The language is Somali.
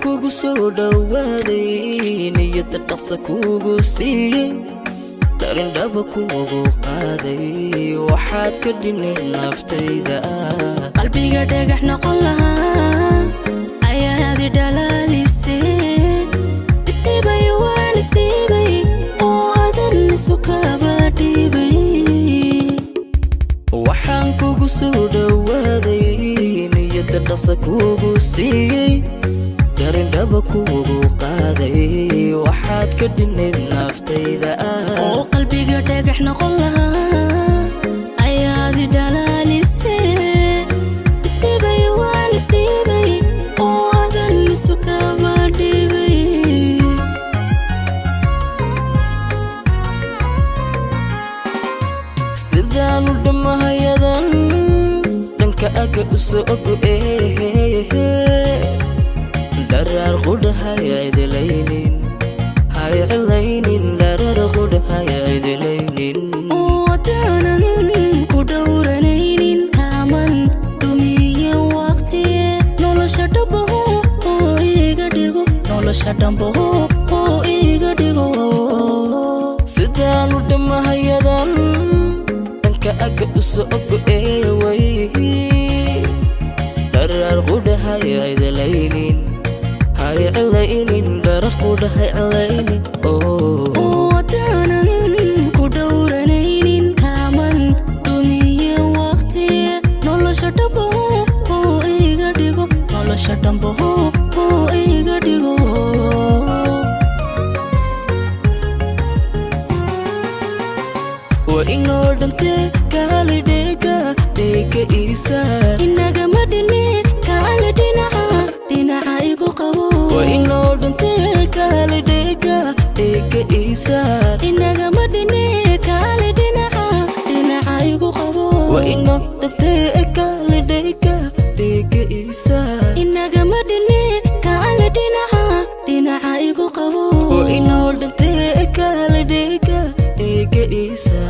kugu soo dhawaaday niyada dhaqsa kugu siiyay darin dhaba kugu qaaday waxaad ka dhinay naftayda qalbiga dhagax noqon lahaa ayaad dhalaalisay isdhibay waan isdhibay oo adan sukaba dhibay waxaan kugu soo dhawaaday niyada dhaqsa kugu siiyay darin dhaba kugu qaaday waxaad ka dhinay naftayda oo qalbiga dhagax noqon lahaa ayaad dhalaalisay isdhibay waan isdhibay oo adan sukaba dhibay sidaan u dhamahayadan dhanka aga u soo ogo darar qudha hay'idlaynin darar qudha hay'idlaynin wadanan ku dhowranaynin kaman dumiye waqti nolosha dhabaho oo iga dhigo nolosha dhabaho oo iga dhigo sidaan u dhamahayadan dhanka aga u soo ogo way darar qudha hay'idlaynin hay'idlaynin darar qudha hay'idlaynin wadanan ku dhowranaynin kaman dumiye waqti nolosha dhabaho oo iga dhigo nolosha dhabaho oo iga dhigo wa inoo dhante kaali dhega isa inaga madhine kaali dhinaca igu qabo wa inoo dhante kaali dhega isa inaga madhine kaali dhinaca igu qabo wa inoo dhante kaali dhega isa inaga madhine kaali dhinaca igu qabo wa inoo dhante kaali dhega isa